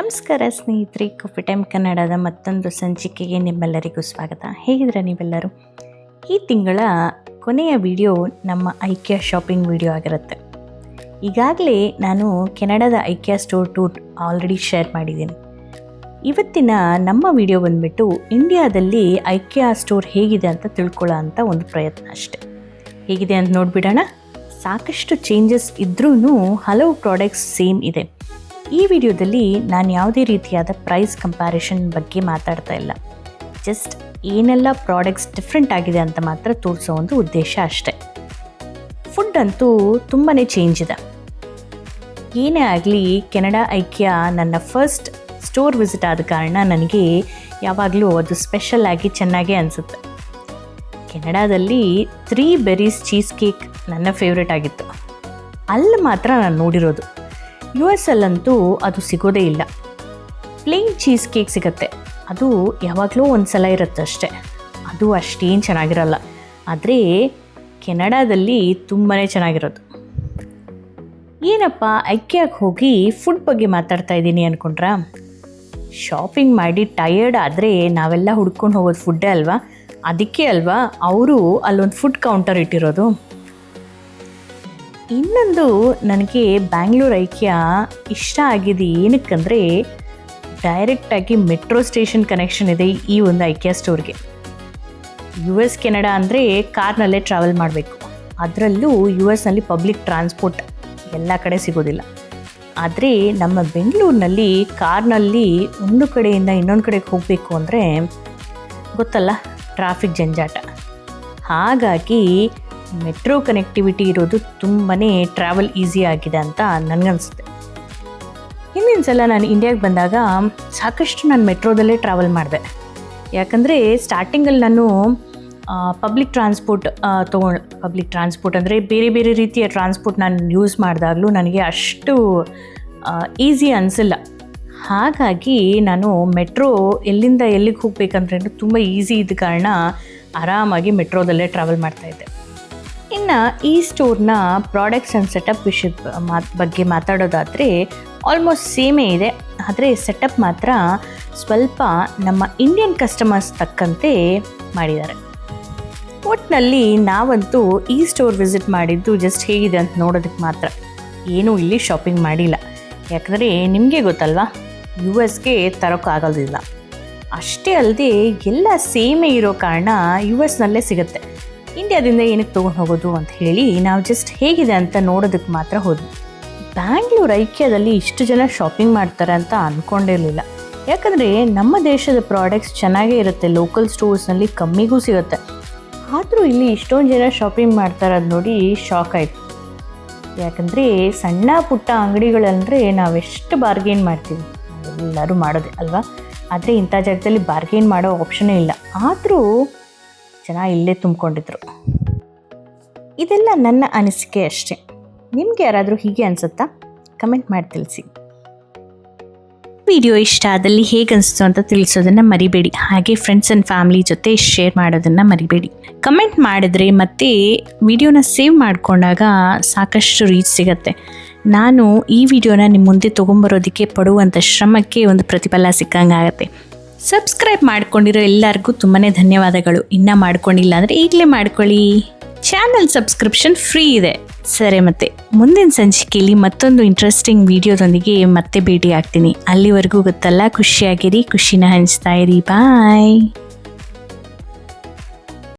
ನಮಸ್ಕಾರ ಸ್ನೇಹಿತರೆ, coffee time ಕನ್ನಡದ ಮತ್ತೊಂದು ಸಂಚಿಕೆಗೆ ನಿಮ್ಮೆಲ್ಲರಿಗೂ ಸ್ವಾಗತ. ಹೇಗಿದ್ರೆ ನೀವೆಲ್ಲರೂ? ಈ ತಿಂಗಳ ಕೊನೆಯ ವಿಡಿಯೋ ನಮ್ಮ ಐಕ್ಯಾ ಶಾಪಿಂಗ್ ವಿಡಿಯೋ ಆಗಿರುತ್ತೆ. ಈಗಾಗಲೇ ನಾನು ಕೆನಡಾದ ಐಕ್ಯಾ ಸ್ಟೋರ್ ಟೂರ್ ಆಲ್ರೆಡಿ ಶೇರ್ ಮಾಡಿದ್ದೀನಿ. ಇವತ್ತಿನ ನಮ್ಮ ವಿಡಿಯೋ ಬಂದುಬಿಟ್ಟು ಇಂಡಿಯಾದಲ್ಲಿ ಐಕ್ಯಾ ಸ್ಟೋರ್ ಹೇಗಿದೆ ಅಂತ ತಿಳ್ಕೊಳ್ಳೋ ಅಂಥ ಒಂದು ಪ್ರಯತ್ನ ಅಷ್ಟೆ. ಹೇಗಿದೆ ಅಂತ ನೋಡಿಬಿಡೋಣ. ಸಾಕಷ್ಟು ಚೇಂಜಸ್ ಇದ್ರೂ ಹಲವು ಪ್ರಾಡಕ್ಟ್ಸ್ ಸೇಮ್ ಇದೆ. ಈ ವಿಡಿಯೋದಲ್ಲಿ ನಾನು ಯಾವುದೇ ರೀತಿಯಾದ ಪ್ರೈಸ್ ಕಂಪ್ಯಾರಿಷನ್ ಬಗ್ಗೆ ಮಾತಾಡ್ತಾ ಇಲ್ಲ. ಜಸ್ಟ್ ಏನೆಲ್ಲ ಪ್ರಾಡಕ್ಟ್ಸ್ ಡಿಫ್ರೆಂಟ್ ಆಗಿದೆ ಅಂತ ಮಾತ್ರ ತೋರಿಸೋ ಒಂದು ಉದ್ದೇಶ ಅಷ್ಟೆ. ಫುಡ್ ಅಂತೂ ತುಂಬಾ ಚೇಂಜ್ ಇದೆ. ಏನೇ ಆಗಲಿ, ಕೆನಡಾ ಐಕ್ಯಾ ನನ್ನ ಫಸ್ಟ್ ಸ್ಟೋರ್ ವಿಸಿಟ್ ಆದ ಕಾರಣ ನನಗೆ ಯಾವಾಗಲೂ ಅದು ಸ್ಪೆಷಲ್ ಆಗಿ ಚೆನ್ನಾಗೇ ಅನಿಸುತ್ತೆ. ಕೆನಡಾದಲ್ಲಿ 3 ಬೆರೀಸ್ ಚೀಸ್ ಕೇಕ್ ನನ್ನ ಫೇವ್ರೇಟ್ ಆಗಿತ್ತು. ಅಲ್ಲಿ ಮಾತ್ರ ನಾನು ನೋಡಿರೋದು. US ಅಲ್ಲಂತೂ ಅದು ಸಿಗೋದೇ ಇಲ್ಲ. ಪ್ಲೇನ್ ಚೀಸ್ ಕೇಕ್ ಸಿಗುತ್ತೆ, ಅದು ಯಾವಾಗಲೂ ಒಂದು ಸಲ ಇರುತ್ತೆ ಅಷ್ಟೆ. ಅದು ಅಷ್ಟೇನು ಚೆನ್ನಾಗಿರಲ್ಲ. ಆದರೆ ಕೆನಡಾದಲ್ಲಿ ತುಂಬಾ ಚೆನ್ನಾಗಿರೋದು. ಏನಪ್ಪ ಐಕ್ಯಾಗೆ ಹೋಗಿ ಫುಡ್ ಬಗ್ಗೆ ಮಾತಾಡ್ತಾ ಇದ್ದೀನಿ ಅಂದ್ಕೊಂಡ್ರಾ? ಶಾಪಿಂಗ್ ಮಾಡಿ ಟಯರ್ಡ್ ಆದರೆ ನಾವೆಲ್ಲ ಹುಡ್ಕೊಂಡು ಹೋಗೋದು ಫುಡ್ಡೇ ಅಲ್ವಾ? ಅದಕ್ಕೆ ಅಲ್ವಾ ಅವರು ಅಲ್ಲೊಂದು ಫುಡ್ ಕೌಂಟರ್ ಇಟ್ಟಿರೋದು. ಇನ್ನೊಂದು ನನಗೆ ಬ್ಯಾಂಗ್ಳೂರ್ ಐಕ್ಯಾ ಇಷ್ಟ ಆಗಿದೆ ಏನಕ್ಕಂದರೆ, ಡೈರೆಕ್ಟಾಗಿ ಮೆಟ್ರೋ ಸ್ಟೇಷನ್ ಕನೆಕ್ಷನ್ ಇದೆ ಈ ಒಂದು ಐಕ್ಯಾ ಸ್ಟೋರ್ಗೆ. US ಕೆನಡಾ ಅಂದರೆ ಕಾರ್ನಲ್ಲೇ ಟ್ರಾವೆಲ್ ಮಾಡಬೇಕು. ಅದರಲ್ಲೂ US ಪಬ್ಲಿಕ್ ಟ್ರಾನ್ಸ್ಪೋರ್ಟ್ ಎಲ್ಲ ಕಡೆ ಸಿಗೋದಿಲ್ಲ. ಆದರೆ ನಮ್ಮ ಬೆಂಗಳೂರಿನಲ್ಲಿ ಕಾರ್ನಲ್ಲಿ ಒಂದು ಕಡೆಯಿಂದ ಇನ್ನೊಂದು ಕಡೆಗೆ ಹೋಗಬೇಕು ಅಂದರೆ ಗೊತ್ತಲ್ಲ, ಟ್ರಾಫಿಕ್ ಜಂಜಾಟ. ಹಾಗಾಗಿ ಮೆಟ್ರೋ ಕನೆಕ್ಟಿವಿಟಿ ಇರೋದು ತುಂಬಾ ಟ್ರಾವೆಲ್ ಈಸಿ ಆಗಿದೆ ಅಂತ ನನಗನ್ಸುತ್ತೆ. ಹಿಂದಿನ ಸಲ ನಾನು ಇಂಡಿಯಾಗೆ ಬಂದಾಗ ಸಾಕಷ್ಟು ನಾನು ಮೆಟ್ರೋದಲ್ಲೇ ಟ್ರಾವೆಲ್ ಮಾಡಿದೆ. ಯಾಕಂದರೆ ಸ್ಟಾರ್ಟಿಂಗಲ್ಲಿ ನಾನು ಪಬ್ಲಿಕ್ ಟ್ರಾನ್ಸ್ಪೋರ್ಟ್ ಅಂದರೆ ಬೇರೆ ಬೇರೆ ರೀತಿಯ ಟ್ರಾನ್ಸ್ಪೋರ್ಟ್ ನಾನು ಯೂಸ್ ಮಾಡಿದಾಗಲೂ ನನಗೆ ಅಷ್ಟು ಈಸಿ ಅನಿಸಿಲ್ಲ. ಹಾಗಾಗಿ ನಾನು ಮೆಟ್ರೋ ಎಲ್ಲಿಂದ ಎಲ್ಲಿಗೆ ಹೋಗ್ಬೇಕಂದ್ರೆ ತುಂಬ ಈಸಿ ಇದ್ದ ಕಾರಣ ಆರಾಮಾಗಿ ಮೆಟ್ರೋದಲ್ಲೇ ಟ್ರಾವೆಲ್ ಮಾಡ್ತಾಯಿದ್ದೆ. ಇನ್ನು ಈ ಸ್ಟೋರ್ನ ಪ್ರಾಡಕ್ಟ್ಸ್ ಆ್ಯಂಡ್ ಸೆಟಪ್ ವಿಷಯದ ಬಗ್ಗೆ ಮಾತಾಡೋದಾದರೆ ಆಲ್ಮೋಸ್ಟ್ ಸೇಮೇ ಇದೆ. ಆದರೆ ಸೆಟಪ್ ಮಾತ್ರ ಸ್ವಲ್ಪ ನಮ್ಮ ಇಂಡಿಯನ್ ಕಸ್ಟಮರ್ಸ್ ತಕ್ಕಂತೆ ಮಾಡಿದ್ದಾರೆ. ಒಟ್ಟಿನಲ್ಲಿ ನಾವಂತೂ ಈ ಸ್ಟೋರ್ ವಿಸಿಟ್ ಮಾಡಿದ್ದು ಜಸ್ಟ್ ಹೇಗಿದೆ ಅಂತ ನೋಡೋದಕ್ಕೆ ಮಾತ್ರ. ಏನೂ ಇಲ್ಲಿ ಶಾಪಿಂಗ್ ಮಾಡಿಲ್ಲ. ಯಾಕಂದರೆ ನಿಮಗೆ ಗೊತ್ತಲ್ವಾ, US ತರೋಕ್ಕಾಗೋದಿಲ್ಲ. ಅಷ್ಟೇ ಅಲ್ಲದೆ ಎಲ್ಲ ಸೇಮೇ ಇರೋ ಕಾರಣ US ಸಿಗುತ್ತೆ. ಇಂಡಿಯಾದಿಂದ ಏನಕ್ಕೆ ತೊಗೊಂಡು ಹೋಗೋದು ಅಂತ ಹೇಳಿ ನಾವು ಜಸ್ಟ್ ಹೇಗಿದೆ ಅಂತ ನೋಡೋದಕ್ಕೆ ಮಾತ್ರ ಹೋದ್ವಿ. ಬ್ಯಾಂಗ್ಳೂರ್ ಐಕ್ಯದಲ್ಲಿ ಇಷ್ಟು ಜನ ಶಾಪಿಂಗ್ ಮಾಡ್ತಾರೆ ಅಂತ ಅಂದ್ಕೊಂಡಿರಲಿಲ್ಲ. ಯಾಕಂದರೆ ನಮ್ಮ ದೇಶದ ಪ್ರಾಡಕ್ಟ್ಸ್ ಚೆನ್ನಾಗೇ ಇರುತ್ತೆ, ಲೋಕಲ್ ಸ್ಟೋರ್ಸ್ನಲ್ಲಿ ಕಮ್ಮಿಗೂ ಸಿಗುತ್ತೆ. ಆದರೂ ಇಲ್ಲಿ ಇಷ್ಟೊಂದು ಜನ ಶಾಪಿಂಗ್ ಮಾಡ್ತಾರೆ ಅದು ನೋಡಿ ಶಾಕ್ ಆಯಿತು. ಯಾಕಂದರೆ ಸಣ್ಣ ಪುಟ್ಟ ಅಂಗಡಿಗಳಂದರೆ ನಾವೆಷ್ಟು ಬಾರ್ಗೇನ್ ಮಾಡ್ತೀವಿ, ಎಲ್ಲರೂ ಮಾಡೋದೆ ಅಲ್ವಾ? ಆದರೆ ಇಂಥ ಜಾಗದಲ್ಲಿ ಬಾರ್ಗೇನ್ ಮಾಡೋ ಆಪ್ಷನೇ ಇಲ್ಲ. ಆದರೂ ಜನ ಇಲ್ಲೇ ತುಂಬಿಕೊಂಡಿದ್ರು. ಇದೆಲ್ಲ ನನ್ನ ಅನಿಸಿಕೆ ಅಷ್ಟೇ. ನಿಮಗೆ ಯಾರಾದರೂ ಹೀಗೆ ಅನಿಸುತ್ತಾ? ಕಮೆಂಟ್ ಮಾಡಿ ತಿಳಿಸಿ. ವಿಡಿಯೋ ಇಷ್ಟ ಆದಲ್ಲಿ ಹೇಗೆ ಅನಿಸ್ತು ಅಂತ ತಿಳಿಸೋದನ್ನು ಮರಿಬೇಡಿ. ಹಾಗೆ ಫ್ರೆಂಡ್ಸ್ ಆ್ಯಂಡ್ ಫ್ಯಾಮಿಲಿ ಜೊತೆ ಶೇರ್ ಮಾಡೋದನ್ನು ಮರಿಬೇಡಿ. ಕಮೆಂಟ್ ಮಾಡಿದ್ರೆ ಮತ್ತು ವಿಡಿಯೋನ ಸೇವ್ ಮಾಡಿಕೊಂಡಾಗ ಸಾಕಷ್ಟು ರೀಚ್ ಸಿಗುತ್ತೆ. ನಾನು ಈ ವಿಡಿಯೋನ ನಿಮ್ಮ ಮುಂದೆ ತೊಗೊಂಬರೋದಕ್ಕೆ ಪಡುವಂಥ ಶ್ರಮಕ್ಕೆ ಒಂದು ಪ್ರತಿಫಲ ಸಿಕ್ಕಂಗಾಗತ್ತೆ. ಸಬ್ಸ್ಕ್ರೈಬ್ ಮಾಡ್ಕೊಂಡಿರೋ ಎಲ್ಲರಿಗೂ ತುಂಬಾ ಧನ್ಯವಾದಗಳು. ಇನ್ನೂ ಮಾಡ್ಕೊಂಡಿಲ್ಲ ಅಂದರೆ ಈಗಲೇ ಮಾಡ್ಕೊಳ್ಳಿ. ಚಾನಲ್ ಸಬ್ಸ್ಕ್ರಿಪ್ಷನ್ ಫ್ರೀ ಇದೆ. ಸರಿ, ಮತ್ತೆ ಮುಂದಿನ ಸಂಚಿಕೆಯಲ್ಲಿ ಮತ್ತೊಂದು ಇಂಟ್ರೆಸ್ಟಿಂಗ್ ವಿಡಿಯೋದೊಂದಿಗೆ ಮತ್ತೆ ಭೇಟಿ ಆಗ್ತೀನಿ. ಅಲ್ಲಿವರೆಗೂ ಗೊತ್ತಲ್ಲ, ಖುಷಿಯಾಗಿರಿ, ಖುಷಿನ ಹಂಚ್ತಾ ಇರಿ. ಬಾಯ್.